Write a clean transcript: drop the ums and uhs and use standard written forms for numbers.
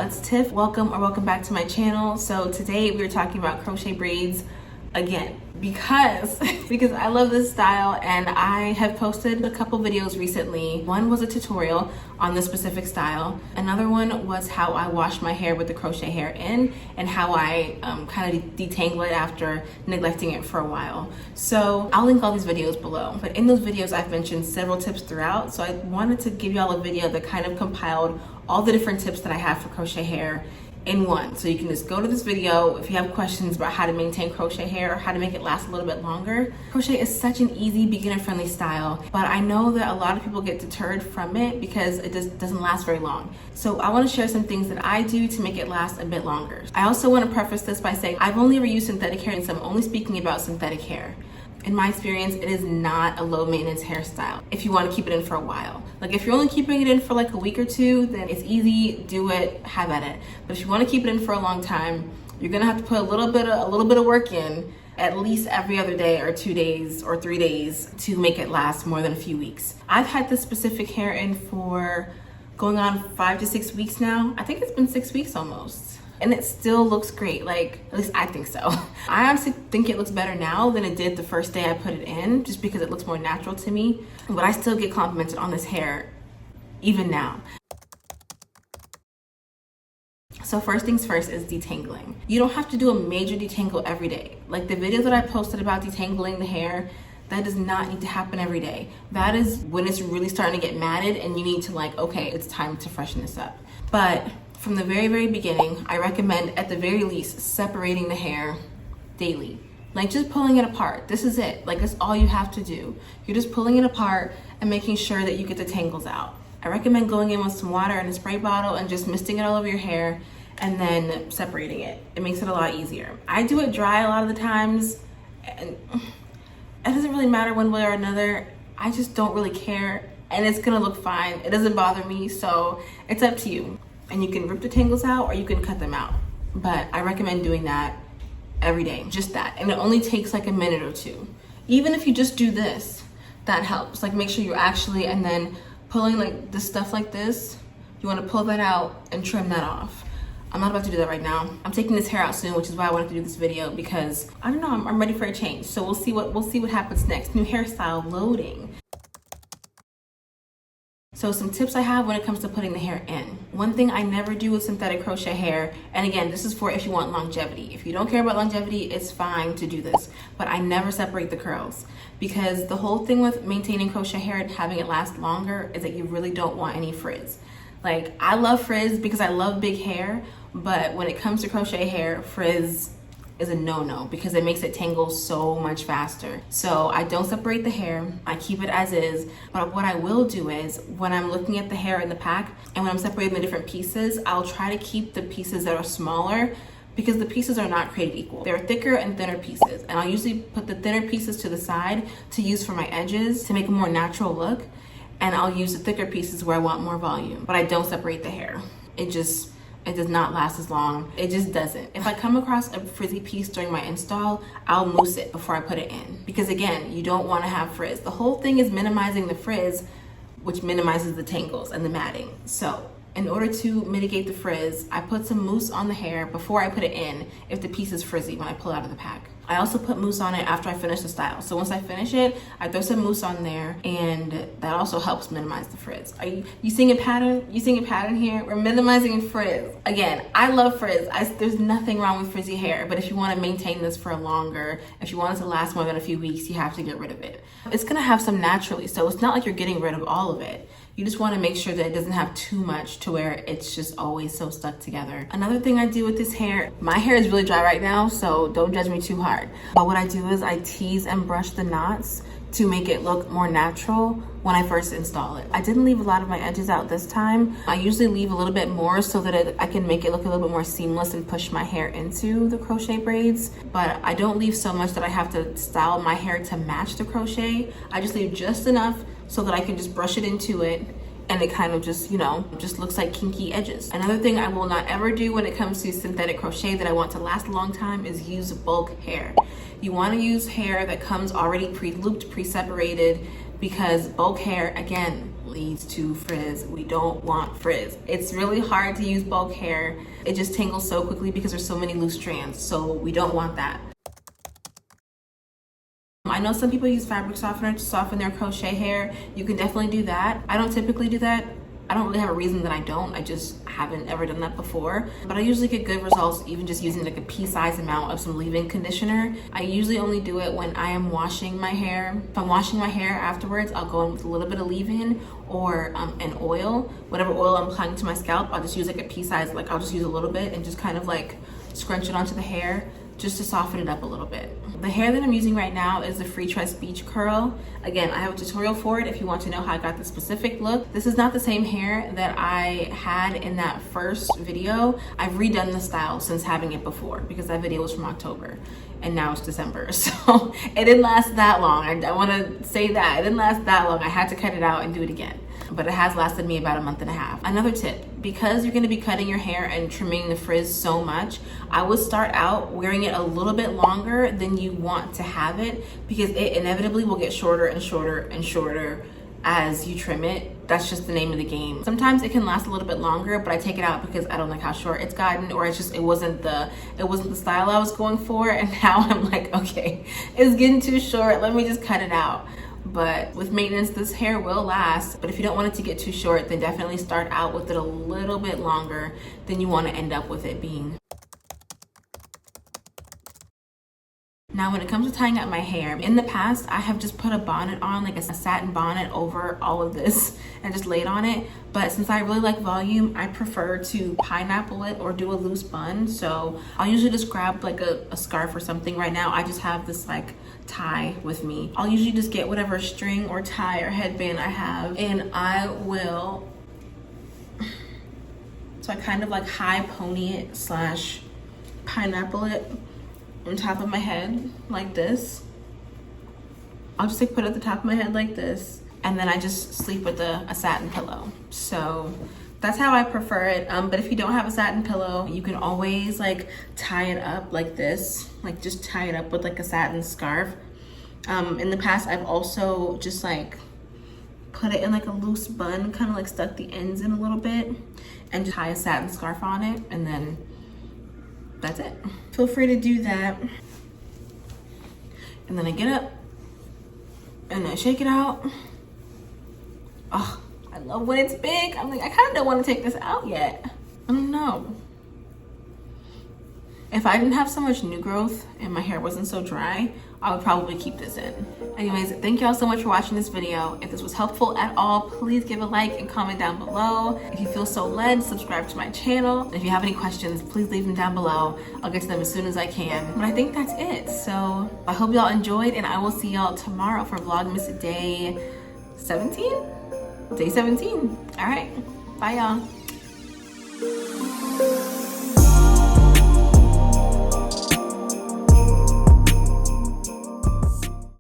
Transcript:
it's Tiff. Welcome back to my channel. So today we're talking about crochet braids again because I love this style and I have posted a couple videos recently. One was a tutorial on this specific style. Another one was how I wash my hair with the crochet hair in and how I kind of detangle it after neglecting it for a while. So I'll link all these videos below. But in those videos I've mentioned several tips throughout. So I wanted to give y'all a video that kind of compiled all the different tips that I have for crochet hair in one. So you can just go to this video if you have questions about how to maintain crochet hair or how to make it last a little bit longer. Crochet is such an easy beginner-friendly style, but I know that a lot of people get deterred from it because it just doesn't last very long. So I want to share some things that I do to make it last a bit longer. I also want to preface this by saying I've only ever used synthetic hair, and so I'm only speaking about synthetic hair. In my experience, it is not a low maintenance hairstyle if you want to keep it in for a while. Like if you're only keeping it in for like a week or two, then it's easy, do it, have at it. But if you want to keep it in for a long time, you're gonna have to put a little bit of work in at least every other day or 2 days or 3 days to make it last more than a few weeks. I've had this specific hair in for going on 5 to 6 weeks now. I think it's been 6 weeks almost. And it still looks great, like, at least I think so. I honestly think it looks better now than it did the first day I put it in, just because it looks more natural to me. But I still get complimented on this hair, even now. So first things first is detangling. You don't have to do a major detangle every day. Like the video that I posted about detangling the hair, that does not need to happen every day. That is when it's really starting to get matted and you need to like, okay, it's time to freshen this up. But from the very beginning, I recommend at the very least separating the hair daily. Like just pulling it apart. This is it. Like that's all you have to do. You're just pulling it apart and making sure that you get the tangles out. I recommend going in with some water and a spray bottle and just misting it all over your hair and then separating it. It makes it a lot easier. I do it dry a lot of the times and it doesn't really matter one way or another. I just don't really care and it's gonna look fine. It doesn't bother me, so it's up to you. And you can rip the tangles out or you can cut them out. But I recommend doing that every day, just that. And it only takes like a minute or two. Even if you just do this, that helps. Like make sure you actually, and then pulling like this stuff like this, you wanna pull that out and trim that off. I'm not about to do that right now. I'm taking this hair out soon, which is why I wanted to do this video because I don't know, I'm ready for a change. So we'll see what happens next. New hairstyle loading. So some tips I have when it comes to putting the hair in. One thing I never do with synthetic crochet hair, and again, this is for if you want longevity. If you don't care about longevity, it's fine to do this, but I never separate the curls because the whole thing with maintaining crochet hair and having it last longer is that you really don't want any frizz. Like I love frizz because I love big hair, but when it comes to crochet hair, frizz is a no-no because it makes it tangle so much faster. So I don't separate the hair, I keep it as is, but what I will do is when I'm looking at the hair in the pack and when I'm separating the different pieces, I'll try to keep the pieces that are smaller because the pieces are not created equal. There are thicker and thinner pieces, and I'll usually put the thinner pieces to the side to use for my edges to make a more natural look, and I'll use the thicker pieces where I want more volume, but I don't separate the hair. It does not last as long. It just doesn't. If I come across a frizzy piece during my install, I'll mousse it before I put it in. Because again, you don't want to have frizz. The whole thing is minimizing the frizz, which minimizes the tangles and the matting. So in order to mitigate the frizz, I put some mousse on the hair before I put it in if the piece is frizzy when I pull it out of the pack. I also put mousse on it after I finish the style. So once I finish it, I throw some mousse on there and that also helps minimize the frizz. Are you seeing a pattern? You seeing a pattern here? We're minimizing frizz. Again, I love frizz. There's nothing wrong with frizzy hair, but if you want to maintain this for longer, if you want it to last more than a few weeks, you have to get rid of it. It's gonna have some naturally, so it's not like you're getting rid of all of it. You just want to make sure that it doesn't have too much to where it's just always so stuck together. Another thing I do with this hair, my hair is really dry right now, so don't judge me too hard. But what I do is I tease and brush the knots to make it look more natural when I first install it. I didn't leave a lot of my edges out this time. I usually leave a little bit more so that I can make it look a little bit more seamless and push my hair into the crochet braids. But I don't leave so much that I have to style my hair to match the crochet. I just leave just enough so that I can just brush it into it and it kind of just, you know, just looks like kinky edges. Another thing I will not ever do when it comes to synthetic crochet that I want to last a long time is use bulk hair. You want to use hair that comes already pre-looped, pre-separated, because bulk hair, again, leads to frizz. We don't want frizz. It's really hard to use bulk hair. It just tangles so quickly because there's so many loose strands, so we don't want that. I know some people use fabric softener to soften their crochet hair. You can definitely do that. I don't typically do that. I don't really have a reason that I don't. I just haven't ever done that before. But I usually get good results even just using like a pea-sized amount of some leave-in conditioner. I usually only do it when I am washing my hair. If I'm washing my hair afterwards, I'll go in with a little bit of leave-in or an oil. Whatever oil I'm applying to my scalp, I'll just use like a pea-sized, like I'll just use a little bit and just kind of like scrunch it onto the hair just to soften it up a little bit. The hair that I'm using right now is the Frizz Beach Curl. Again, I have a tutorial for it if you want to know how I got the specific look. This is not the same hair that I had in that first video. I've redone the style since having it before because that video was from October and now it's December. So it didn't last that long. I want to say that. It didn't last that long. I had to cut it out and do it again. But it has lasted me about a month and a half. Another tip, because you're gonna be cutting your hair and trimming the frizz so much, I would start out wearing it a little bit longer than you want to have it because it inevitably will get shorter and shorter and shorter as you trim it. That's just the name of the game. Sometimes it can last a little bit longer, but I take it out because I don't like how short it's gotten, or it's just it wasn't the style I was going for, and now I'm like, okay, it's getting too short, let me just cut it out. But with maintenance, this hair will last. But if you don't want it to get too short, then definitely start out with it a little bit longer than you want to end up with it being. Now, when it comes to tying up my hair, in the past, I have just put a bonnet on, like a satin bonnet over all of this and just laid on it. But since I really like volume, I prefer to pineapple it or do a loose bun. So I'll usually just grab like a scarf or something. Right now, I just have this like tie with me. I'll usually just get whatever string or tie or headband I have, and I will, so I kind of like high pony it slash pineapple it on top of my head like this. I'll just like put it at the top of my head like this, and then I just sleep with a satin pillow. So that's how I prefer it. But if you don't have a satin pillow, you can always like tie it up like this, like just tie it up with like a satin scarf. In the past, I've also just like put it in like a loose bun, kind of like stuck the ends in a little bit and just tie a satin scarf on it, and then that's it. Feel free to do that. And then I get up and I shake it out. Oh, I love when it's big. I'm like, I kind of don't want to take this out yet. I don't know. If I didn't have so much new growth and my hair wasn't so dry, I would probably keep this in. Anyways, thank y'all so much for watching this video. If this was helpful at all, please give a like and comment down below. If you feel so led, subscribe to my channel. And if you have any questions, please leave them down below. I'll get to them as soon as I can. But I think that's it. So I hope y'all enjoyed, and I will see y'all tomorrow for Vlogmas Day 17? Day 17. All right, bye y'all.